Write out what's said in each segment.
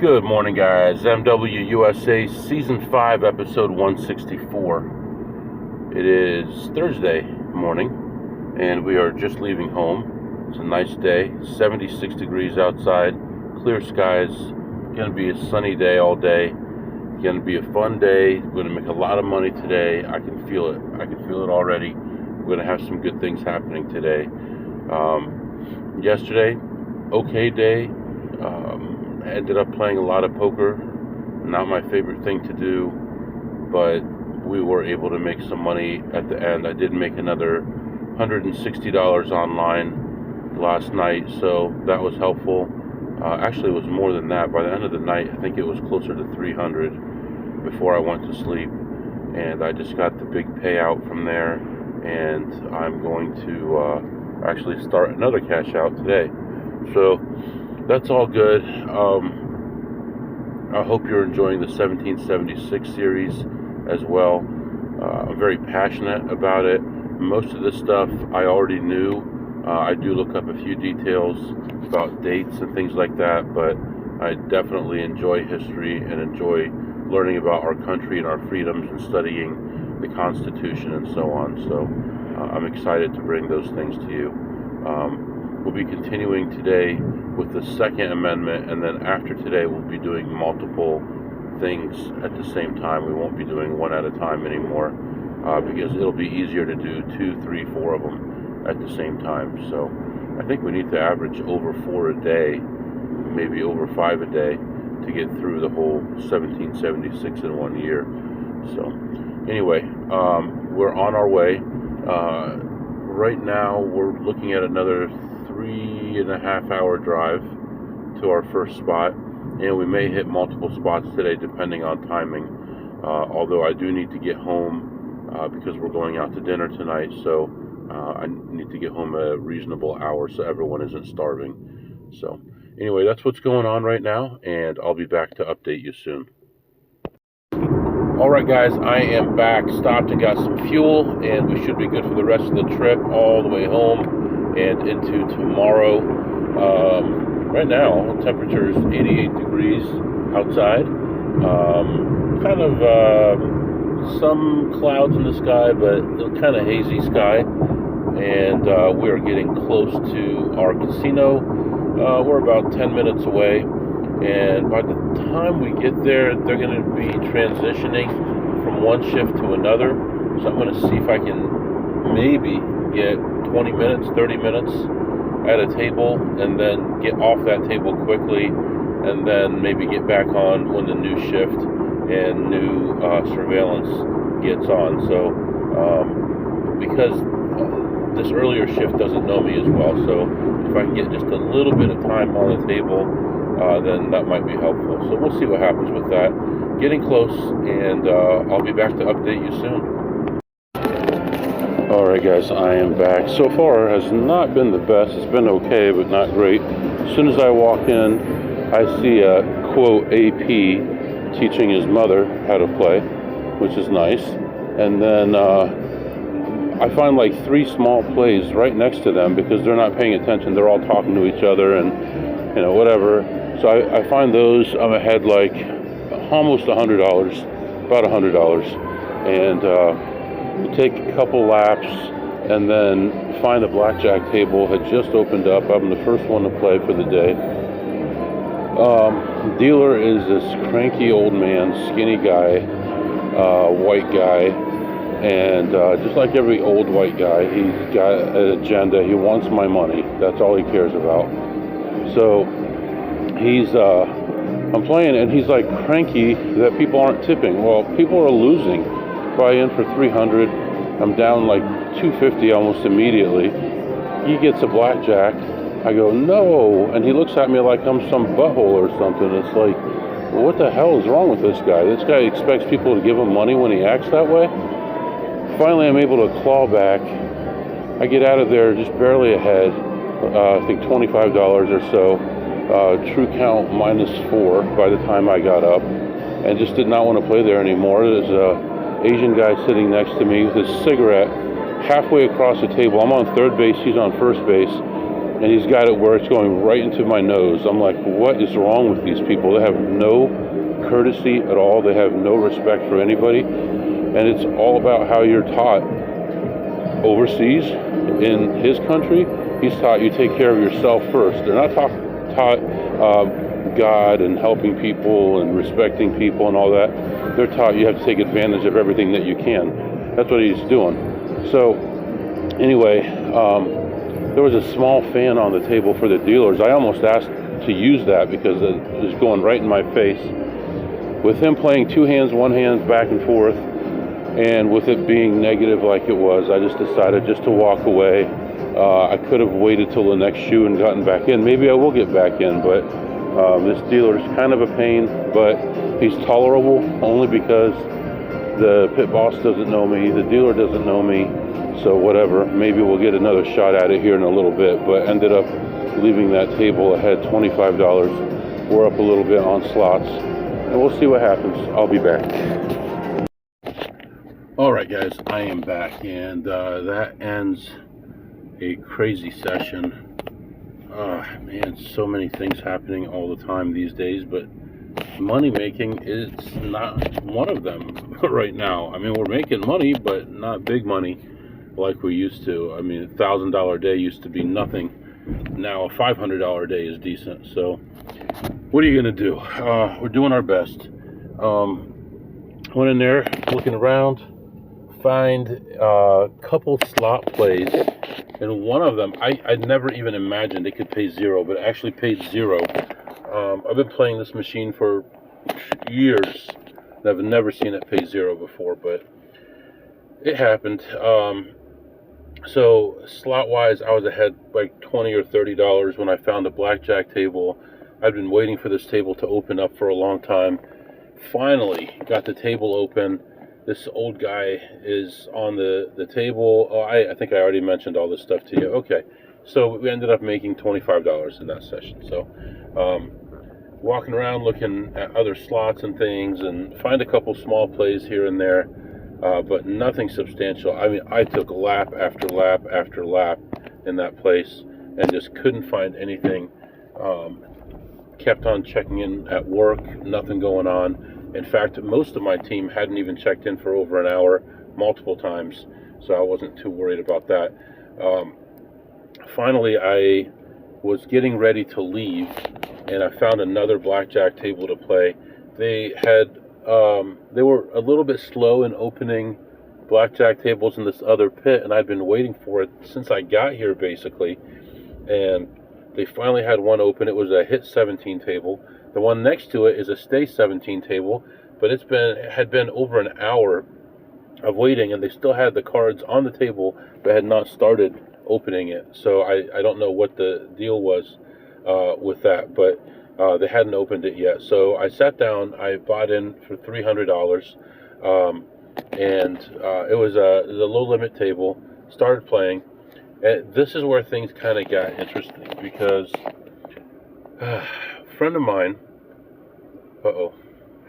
Good morning, guys. MWUSA Season 5, Episode 164. It is Thursday morning, and we are just leaving home. It's a nice day, 76 degrees outside, clear skies. Going to be a sunny day all day. Going to be a fun day. We're going to make a lot of money today. I can feel it. I can feel it already. We're going to have some good things happening today. Yesterday, okay day. I ended up playing a lot of poker. Not my favorite thing to do, but we were able to make some money at the end. I did make another $160 online last night, so that was helpful. Actually, it was more than that. By the end of the night, I think it was closer to 300 before I went to sleep, and I just got the big payout from there, and I'm going to actually start another cash out today. So that's all good. I hope you're enjoying the 1776 series as well. I'm very passionate about it. Most of this stuff I already knew. I do look up a few details about dates and things like that, but I definitely enjoy history and enjoy learning about our country and our freedoms and studying the Constitution and so on. So I'm excited to bring those things to you. We'll be continuing today with the Second Amendment, and then after today we'll be doing multiple things at the same time. We won't be doing one at a time anymore because it'll be easier to do 2, 3, 4 of them at the same time. So I think we need to average over 4 a day, maybe over 5 a day, to get through the whole 1776 in 1 year. So anyway, we're on our way. Right now we're looking at another 3.5 hour drive to our first spot, and we may hit multiple spots today depending on timing, although I do need to get home because we're going out to dinner tonight, so I need to get home at a reasonable hour so everyone isn't starving. So anyway, that's what's going on right now, and I'll be back to update you soon. Alright guys, I am back, stopped and got some fuel, and we should be good for the rest of the trip all the way home and into tomorrow. Right now, the temperature is 88 degrees outside. Kind of some clouds in the sky, but kind of hazy sky. And we are getting close to our casino. We're about 10 minutes away. And by the time we get there, they're going to be transitioning from one shift to another. So I'm going to see if I can maybe get 20 minutes, 30 minutes at a table, and then get off that table quickly, and then maybe get back on when the new shift and new surveillance gets on. So because this earlier shift doesn't know me as well, so if I can get just a little bit of time on the table, then that might be helpful. So we'll see what happens with that. Getting close, and I'll be back to update you soon. Alright guys, I am back. So far has not been the best. It's been okay, but not great. As soon as I walk in, I see a quote AP teaching his mother how to play, which is nice. And then I find like 3 small plays right next to them because they're not paying attention. They're all talking to each other and whatever. So I find those, I'm ahead like almost $100, about $100. And take a couple laps and then find a blackjack table. Had just opened up. I'm the first one to play for the day. Dealer is this cranky old man, skinny guy, white guy, and just like every old white guy, he's got an agenda. He wants my money. That's all he cares about. So he's I'm playing, and he's like cranky that people aren't tipping. Well, people are losing. Buy in for 300. I'm down like 250 almost immediately. He gets a blackjack. I go, no, and he looks at me like I'm some butthole or something. It's like, well, what the hell is wrong with this guy? This guy expects people to give him money when he acts that way. Finally, I'm able to claw back. I get out of there just barely ahead. I think $25 or so. True count -4 by the time I got up, and just did not want to play there anymore. There's a Asian guy sitting next to me with his cigarette halfway across the table. I'm on third base, he's on first base, and he's got it where it's going right into my nose. I'm like, what is wrong with these people? They have no courtesy at all. They have no respect for anybody, and it's all about how you're taught overseas. In his country, he's taught you take care of yourself first. They're not taught God and helping people and respecting people and all that. They're taught you have to take advantage of everything that you can. That's what he's doing. So anyway, there was a small fan on the table for the dealers. I almost asked to use that because it was going right in my face. With him playing two hands, one hand, back and forth, and with it being negative like it was, I just decided just to walk away. I could have waited till the next shoe and gotten back in. Maybe I will get back in, but this dealer's kind of a pain, but he's tolerable only because the pit boss doesn't know me, the dealer doesn't know me, so whatever. Maybe we'll get another shot at it here in a little bit, but ended up leaving that table ahead $25. We're up a little bit on slots, and we'll see what happens. I'll be back. Alright guys, I am back, and that ends a crazy session. Man, so many things happening all the time these days, but money making is not one of them right now. I mean, we're making money, but not big money like we used to. I mean, $1,000 day used to be nothing. Now a $500 day is decent. So what are you gonna do? We're doing our best. Went in there looking around, find a couple slot plays, and one of them I'd never even imagined it could pay zero, but it actually paid zero. I've been playing this machine for years and I've never seen it pay zero before, but it happened. So slot wise, I was ahead like $20 or $30 when I found a blackjack table. I've been waiting for this table to open up for a long time. Finally got the table open. This old guy is on the table. Oh, I think I already mentioned all this stuff to you. Okay, so we ended up making $25 in that session. So walking around looking at other slots and things, and find a couple small plays here and there, but nothing substantial. I mean, I took lap after lap after lap in that place and just couldn't find anything. Kept on checking in at work, nothing going on. In fact, most of my team hadn't even checked in for over an hour, multiple times, so I wasn't too worried about that. Finally, I was getting ready to leave, and I found another blackjack table to play. They were a little bit slow in opening blackjack tables in this other pit, and I'd been waiting for it since I got here, basically. And they finally had one open. It was a hit 17 table. The one next to it is a stay 17 table, but it had been over an hour of waiting, and they still had the cards on the table, but had not started opening it. So I don't know what the deal was with that, but they hadn't opened it yet. So I sat down. I bought in for $300, and it was a low limit table. Started playing. And this is where things kind of got interesting, because a friend of mine,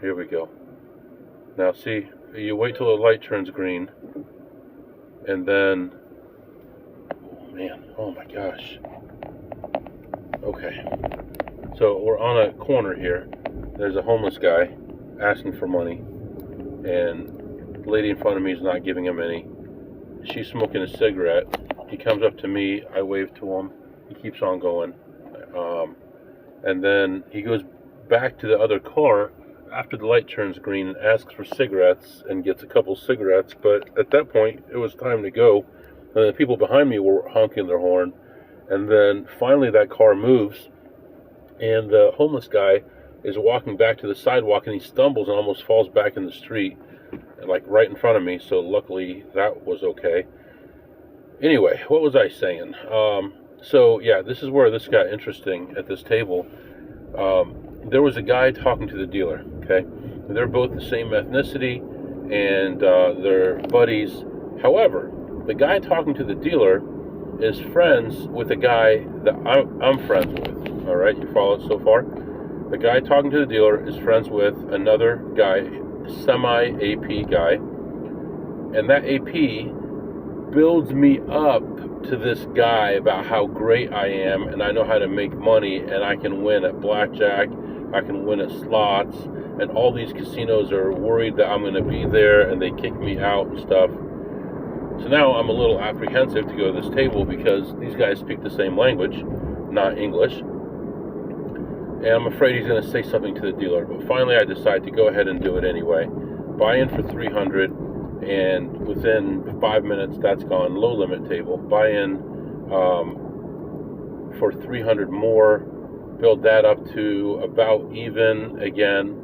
here we go. Now see, you wait till the light turns green, and then, oh my gosh. Okay, so we're on a corner here. There's a homeless guy asking for money, and the lady in front of me is not giving him any. She's smoking a cigarette. He comes up to me, I wave to him, he keeps on going, and then he goes back to the other car after the light turns green and asks for cigarettes and gets a couple cigarettes. But at that point, it was time to go, and the people behind me were honking their horn. And then finally that car moves, and the homeless guy is walking back to the sidewalk, and he stumbles and almost falls back in the street, like right in front of me. So luckily that was okay. Anyway, what was I saying? So yeah, this is where this got interesting at this table. There was a guy talking to the dealer, okay? They're both the same ethnicity, and they're buddies. However, the guy talking to the dealer is friends with a guy that I'm friends with. All right, you follow it so far? The guy talking to the dealer is friends with another guy, semi-AP guy, and that AP builds me up to this guy about how great I am and I know how to make money and I can win at blackjack, I can win at slots, and all these casinos are worried that I'm going to be there and they kick me out and stuff. So now I'm a little apprehensive to go to this table because these guys speak the same language, not English. And I'm afraid he's going to say something to the dealer. But finally I decide to go ahead and do it anyway. Buy in for $300. And within 5 minutes, that's gone. Low limit table. Buy in for $300 more. Build that up to about even again,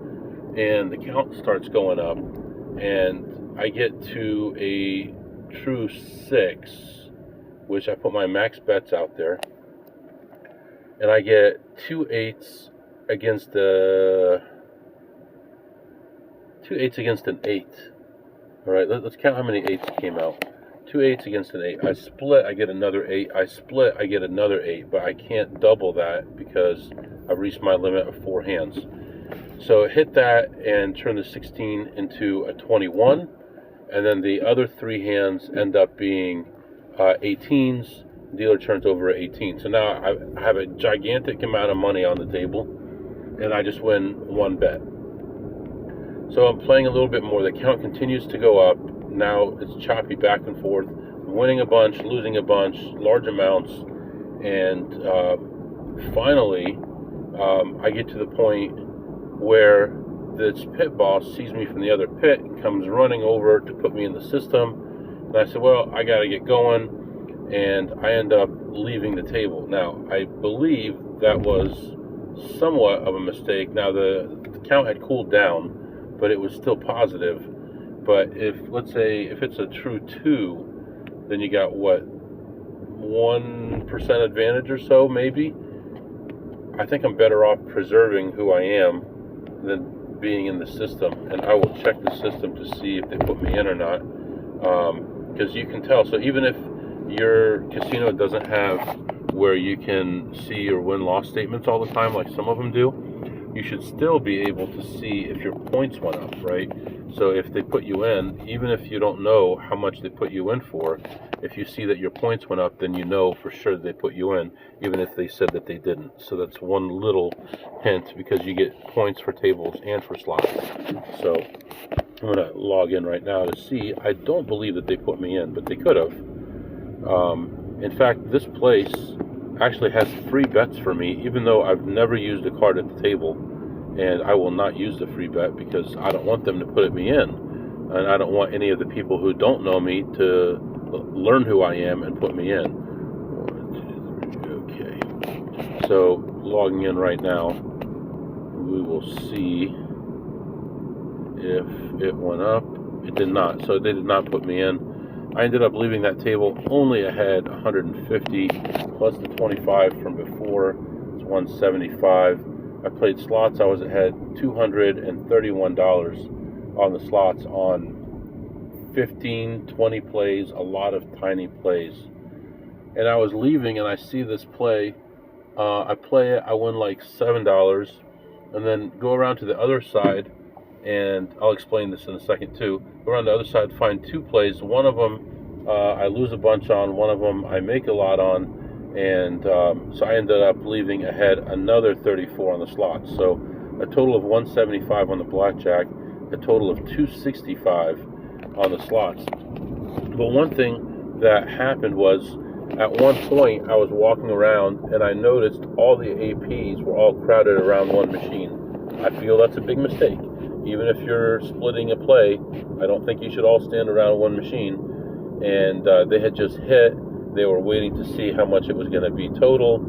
and the count starts going up. And I get to a true 6, which I put my max bets out there, and I get 2 8s against an 8. All right, let's count how many 8s came out. 2 8s against an 8. I split, I get another 8. I split, I get another 8, but I can't double that because I've reached my limit of 4 hands. So hit that and turn the 16 into a 21, and then the other 3 hands end up being 18s. Dealer turns over 18. So now I have a gigantic amount of money on the table, and I just win 1 bet. So I'm playing a little bit more. The count continues to go up. Now it's choppy back and forth, winning a bunch, losing a bunch, large amounts, and finally I get to the point where this pit boss sees me from the other pit, comes running over to put me in the system, and I said, well, I got to get going, and I end up leaving the table. Now, I believe that was somewhat of a mistake. Now, the count had cooled down, but it was still positive. But let's say if it's a true 2, then you got what, 1% advantage or so, maybe. I think I'm better off preserving who I am than being in the system, and I will check the system to see if they put me in or not, because you can tell. So even if your casino doesn't have where you can see your win-loss statements all the time like some of them do, you should still be able to see if your points went up, right? So if they put you in, even if you don't know how much they put you in for, if you see that your points went up, then you know for sure they put you in, even if they said that they didn't. So that's one little hint, because you get points for tables and for slots. So I'm going to log in right now to see. I don't believe that they put me in, but they could have. In fact, this place actually has free bets for me, even though I've never used a card at the table, and I will not use the free bet because I don't want them to put me in, and I don't want any of the people who don't know me to learn who I am and put me in. 1, 2, 3, okay. So logging in right now, we will see if it went up. It did not, so they did not put me in. I ended up leaving that table only ahead 150 plus the 25 from before. It's 175. I played slots. I was ahead $231 on the slots on 15, 20 plays, a lot of tiny plays. And I was leaving and I see this play. I play it. I win like $7, and then go around to the other side. And I'll explain this in a second too. Go around the other side, find 2 plays. One of them I lose a bunch on. One of them I make a lot on. And so I ended up leaving ahead another 34 on the slots. So a total of 175 on the blackjack, a total of 265 on the slots. But one thing that happened was, at one point I was walking around and I noticed all the APs were all crowded around one machine. I feel that's a big mistake. Even if you're splitting a play, I don't think you should all stand around one machine. And they had just hit. They were waiting to see how much it was going to be total,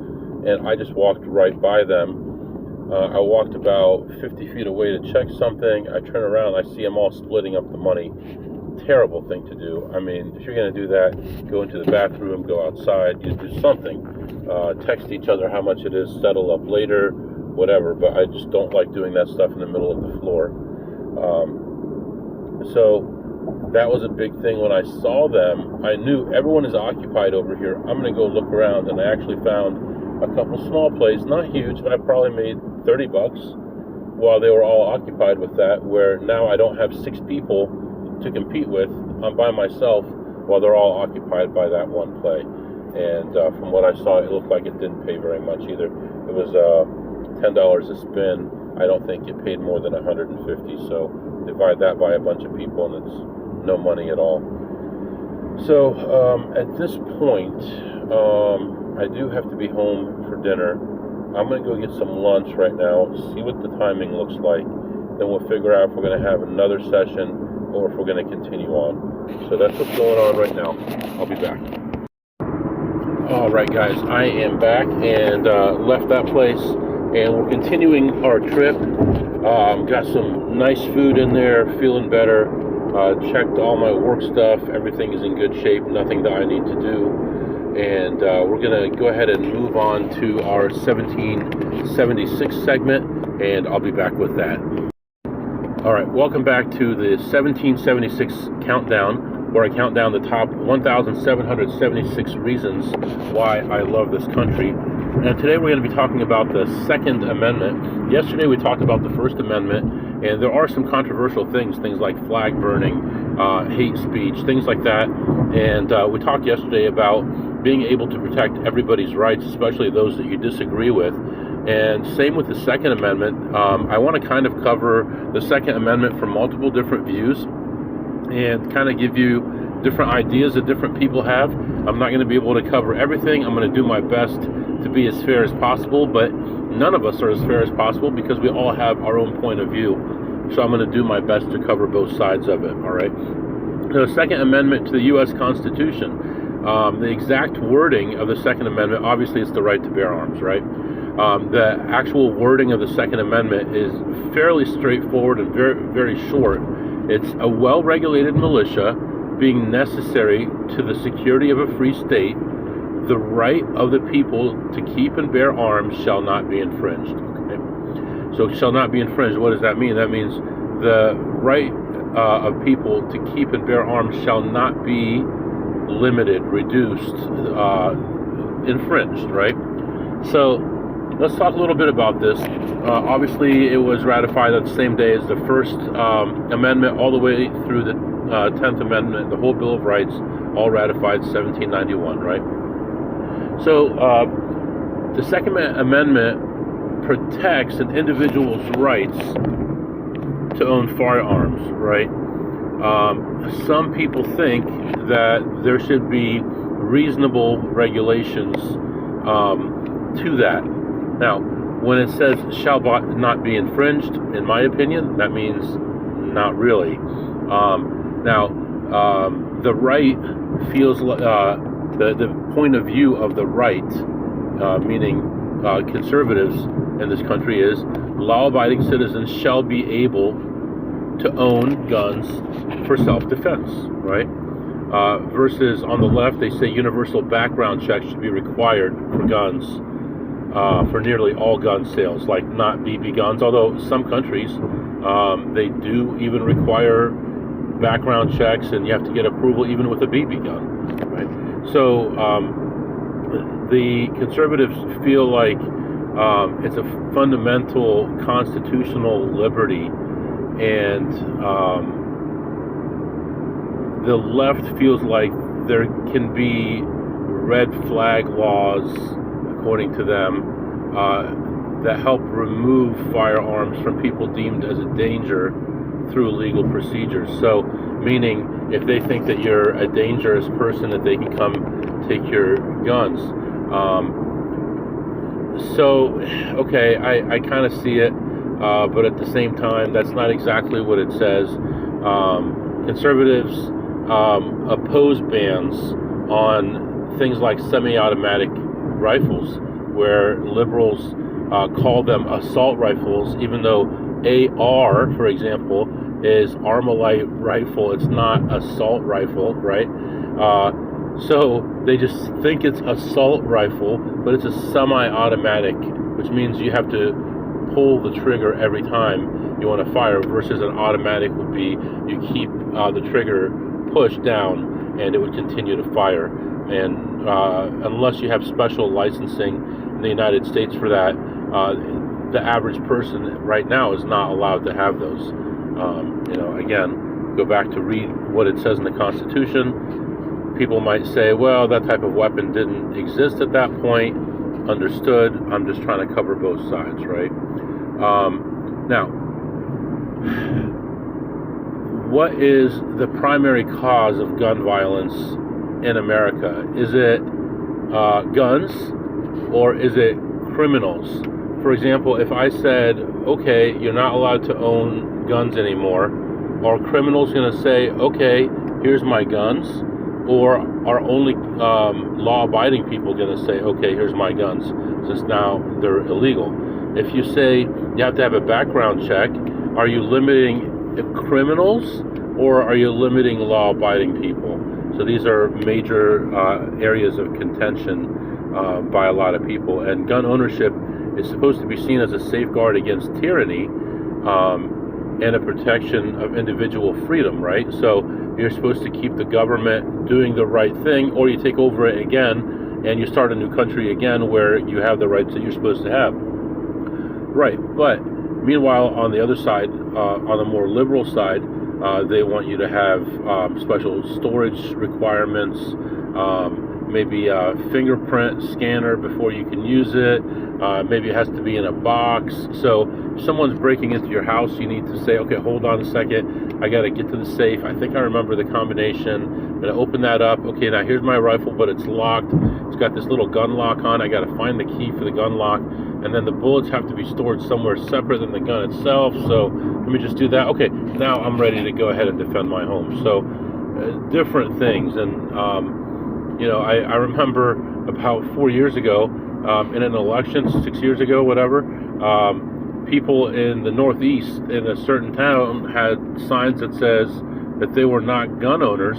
and I just walked right by them. I walked about 50 feet away to check something. I turn around, I see them all splitting up the money. Terrible thing to do. I mean, if you're going to do that, go into the bathroom, go outside, you do something. Text each other how much it is, settle up later, whatever, but I just don't like doing that stuff in the middle of the floor. So that was a big thing. When I saw them, I knew everyone is occupied over here. I'm going to go look around, and I actually found a couple small plays, not huge, but I probably made $30 while they were all occupied with that, where now I don't have 6 people to compete with. I'm by myself while they're all occupied by that one play. and from what I saw, it looked like it didn't pay very much either. It was $10 a spin. I don't think it paid more than 150. So divide that by a bunch of people, and it's no money at all. So at this point, I do have to be home for dinner. I'm going to go get some lunch right now, see what the timing looks like. Then we'll figure out if we're going to have another session or if we're going to continue on. So that's what's going on right now. I'll be back. All right, guys, I am back and left that place, and we're continuing our trip. Got some nice food in there, feeling better. Checked all my work stuff. Everything is in good shape, nothing that I need to do. And we're going to go ahead and move on to our 1776 segment, and I'll be back with that. All right, welcome back to the 1776 countdown, where I count down the top 1,776 reasons why I love this country. And today we're going to be talking about the Second Amendment. Yesterday we talked about the First Amendment, and there are some controversial things like flag burning, hate speech, things like that. And we talked yesterday about being able to protect everybody's rights, especially those that you disagree with. And same with the Second Amendment. I want to kind of cover the Second Amendment from multiple different views and kind of give you different ideas that different people have. I'm not going to be able to cover everything. I'm going to do my best to be as fair as possible, but none of us are as fair as possible because we all have our own point of view. So I'm going to do my best to cover both sides of it, all right? The Second Amendment to the U.S. Constitution. The exact wording of the Second Amendment, obviously it's the right to bear arms, right? The actual wording of the Second Amendment is fairly straightforward and very, very short. It's a well-regulated militia being necessary to the security of a free state. The right of the people to keep and bear arms shall not be infringed. Okay? So shall not be infringed. What does that mean? That means the right of people to keep and bear arms shall not be limited, reduced, infringed, right? So let's talk a little bit about this. Obviously, it was ratified on the same day as the First Amendment, all the way through the 10th Amendment, the whole Bill of Rights, all ratified 1791, right? So the Second Amendment protects an individual's rights to own firearms, right? Some people think that there should be reasonable regulations to that. Now, when it says shall not be infringed, in my opinion, that means not really. The right feels like the point of view of the right, meaning conservatives in this country, is law-abiding citizens shall be able to own guns for self-defense, right? Versus on the left, they say universal background checks should be required for guns, for nearly all gun sales, like not BB guns, although some countries, they do even require background checks, and you have to get approval even with a BB gun, right? So the conservatives feel like it's a fundamental constitutional liberty, and the left feels like there can be red flag laws, according to them, that help remove firearms from people deemed as a danger through legal procedures. So, meaning if they think that you're a dangerous person, that they can come take your guns. Okay, I kind of see it, but at the same time, that's not exactly what it says. Conservatives oppose bans on things like semi-automatic rifles, where liberals call them assault rifles, even though AR, for example, is Armalite rifle. It's not assault rifle, right? So they just think it's assault rifle, but it's a semi-automatic, which means you have to pull the trigger every time you want to fire, versus an automatic would be you keep the trigger pushed down and it would continue to fire. And unless you have special licensing in the United States for that, the average person right now is not allowed to have those. Again, go back to read what it says in the Constitution. People might say, well, that type of weapon didn't exist at that point. Understood. I'm just trying to cover both sides, right? Now, what is the primary cause of gun violence in America? Is it guns, or is it criminals? For example, if I said, okay, you're not allowed to own guns anymore, are criminals going to say, okay, here's my guns? Or are only law-abiding people going to say, okay, here's my guns, since now they're illegal? If you say you have to have a background check, are you limiting criminals, or are you limiting law-abiding people? So these are major areas of contention by a lot of people. And gun ownership is supposed to be seen as a safeguard against tyranny and a protection of individual freedom, right? So you're supposed to keep the government doing the right thing, or you take over it again and you start a new country again where you have the rights that you're supposed to have. Right, but meanwhile, on the other side, on the more liberal side, they want you to have special storage requirements, maybe a fingerprint scanner before you can use it. Maybe it has to be in a box. So if someone's breaking into your house, you need to say, okay, hold on a second. I got to get to the safe. I think I remember the combination. I'm going to open that up. Okay, now here's my rifle, but it's locked. It's got this little gun lock on. I got to find the key for the gun lock. And then the bullets have to be stored somewhere separate than the gun itself. So let me just do that. Okay, now I'm ready to go ahead and defend my home. So different things. And, I remember about 4 years ago, in an election, 6 years ago, whatever, people in the Northeast in a certain town had signs that says that they were not gun owners,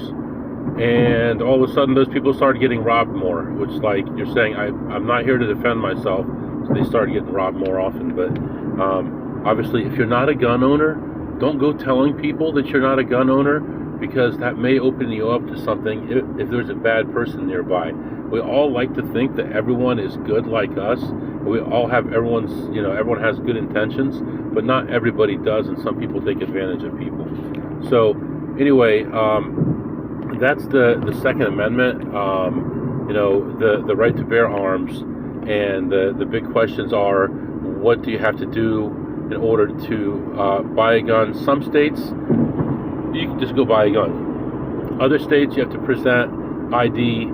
and all of a sudden those people started getting robbed more, which, like, you're saying, I'm not here to defend myself, so they started getting robbed more often. But obviously, if you're not a gun owner, don't go telling people that you're not a gun owner, because that may open you up to something if there's a bad person nearby. We all like to think that everyone is good like us. We all have everyone has good intentions, but not everybody does, and some people take advantage of people. So anyway, that's the Second Amendment, the right to bear arms. And the big questions are, what do you have to do in order to buy a gun? Some states, you can just go buy a gun. Other states, you have to present ID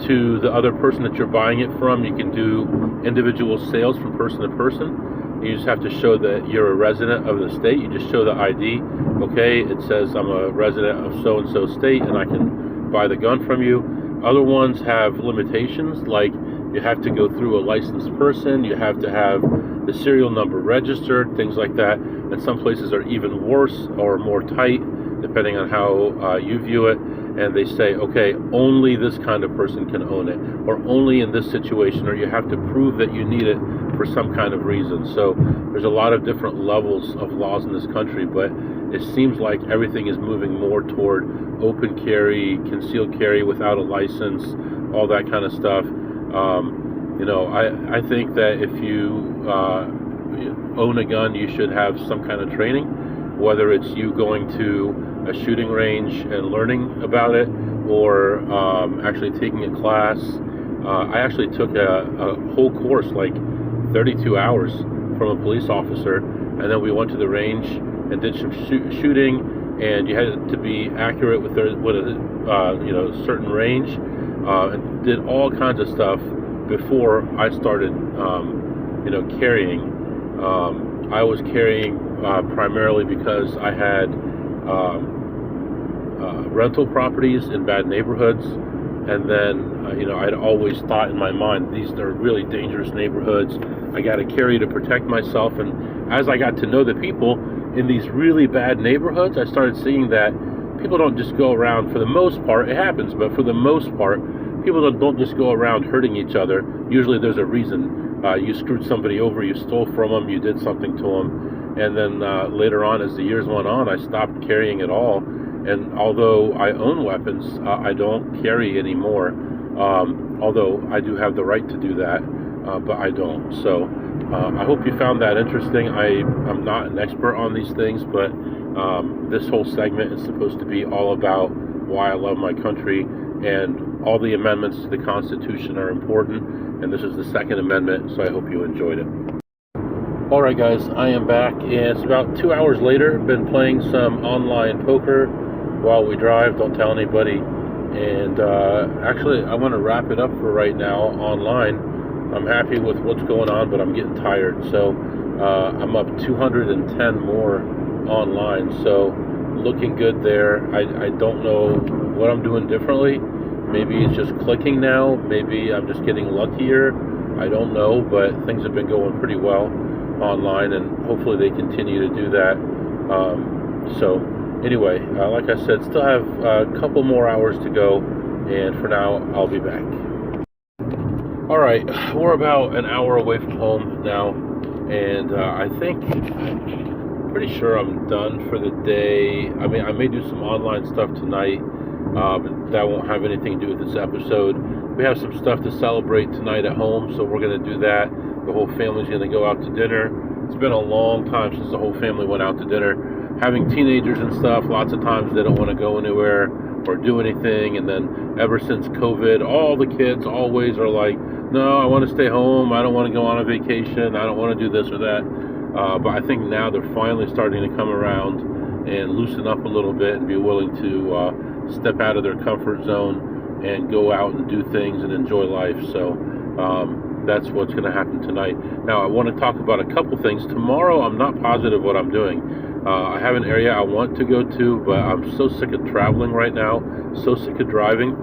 to the other person that you're buying it from. You can do individual sales from person to person. You just have to show that you're a resident of the state. You just show the ID. Okay, it says I'm a resident of so-and-so state, and I can buy the gun from you. Other ones have limitations, like you have to go through a licensed person, you have to have the serial number registered, things like that. And some places are even worse or more tight, depending on how you view it. And they say, okay, only this kind of person can own it, or only in this situation, or you have to prove that you need it for some kind of reason. So there's a lot of different levels of laws in this country, but it seems like everything is moving more toward open carry, concealed carry without a license, all that kind of stuff. I think that if you own a gun, you should have some kind of training, whether it's you going to a shooting range and learning about it, or actually taking a class. I actually took a whole course, like 32 hours, from a police officer, and then we went to the range and did some shooting, and you had to be accurate with a certain range, and did all kinds of stuff before I started carrying. I was carrying primarily because I had rental properties in bad neighborhoods, and then I'd always thought in my mind, these are really dangerous neighborhoods. I got to carry to protect myself. And as I got to know the people in these really bad neighborhoods, I started seeing that people don't just go around, for the most part, it happens, but for the most part, people don't just go around hurting each other. Usually there's a reason. You screwed somebody over, you stole from them, you did something to them. And then later on, as the years went on, I stopped carrying at all. And although I own weapons, I don't carry anymore. Although I do have the right to do that, but I don't. So I hope you found that interesting. I'm not an expert on these things, but this whole segment is supposed to be all about why I love my country, and all the amendments to the Constitution are important, and this is the Second Amendment, so I hope you enjoyed it. Alright guys, I am back, and it's about 2 hours later. Been playing some online poker while we drive, don't tell anybody, and actually I want to wrap it up for right now online. I'm happy with what's going on, but I'm getting tired, so I'm up 210 more online, so looking good there. I don't know what I'm doing differently. Maybe it's just clicking now, maybe I'm just getting luckier, I don't know, but things have been going pretty well online, and hopefully they continue to do that. So anyway, like I said, still have a couple more hours to go, and for now I'll be back. Alright, we're about an hour away from home now, and I think, pretty sure I'm done for the day. I mean, I may do some online stuff tonight, but that won't have anything to do with this episode. We have some stuff to celebrate tonight at home, so we're going to do that. The whole family's going to go out to dinner. It's been a long time since the whole family went out to dinner. Having teenagers and stuff, lots of times they don't want to go anywhere or do anything, and then ever since COVID, all the kids always are like, no, I want to stay home, I don't want to go on a vacation, I don't want to do this or that. But I think now they're finally starting to come around and loosen up a little bit and be willing to step out of their comfort zone and go out and do things and enjoy life. So that's what's going to happen tonight. Now I want to talk about a couple things. Tomorrow I'm not positive what I'm doing. I have an area I want to go to, but I'm so sick of traveling right now, so sick of driving.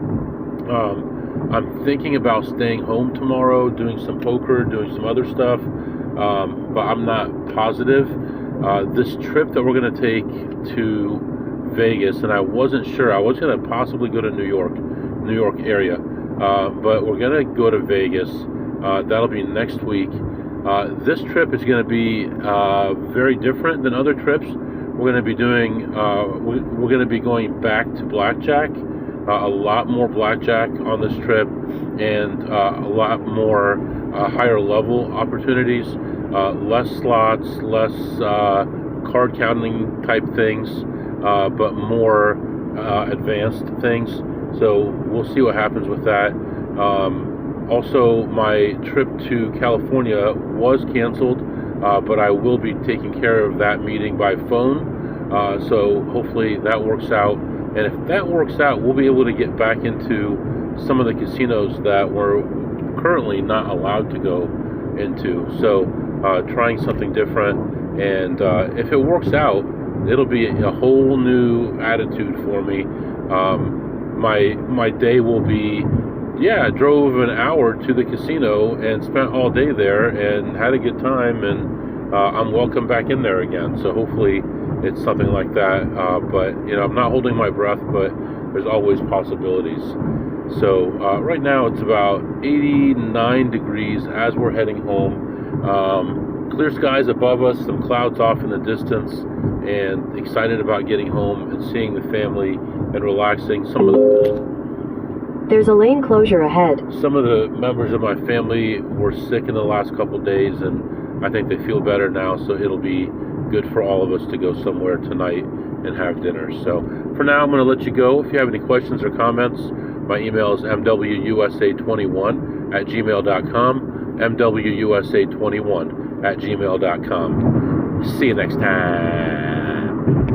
I'm thinking about staying home tomorrow, doing some poker, doing some other stuff, but I'm not positive. This trip that we're going to take to Vegas, and I wasn't sure. I was going to possibly go to New York area, but we're going to go to Vegas. That'll be next week. This trip is going to be very different than other trips. We're going to be doing, we're going to be going back to blackjack. A lot more blackjack on this trip, and a lot more higher level opportunities, less slots, less card counting type things, but more advanced things. So we'll see what happens with that. Also, my trip to California was canceled, but I will be taking care of that meeting by phone. So hopefully that works out. And if that works out, we'll be able to get back into some of the casinos that we're currently not allowed to go into. So trying something different. And if it works out, it'll be a whole new attitude for me. My day will be, I drove an hour to the casino and spent all day there and had a good time, and I'm welcome back in there again. So hopefully it's something like that, but I'm not holding my breath, but there's always possibilities. So right now it's about 89 degrees as we're heading home. Clear skies above us, some clouds off in the distance, and excited about getting home and seeing the family and relaxing. There's a lane closure ahead. Some of the members of my family were sick in the last couple days, and I think they feel better now, so it'll be good for all of us to go somewhere tonight and have dinner. So for now, I'm going to let you go. If you have any questions or comments, my email is mwusa21@gmail.com, mwusa21@gmail.com. See you next time.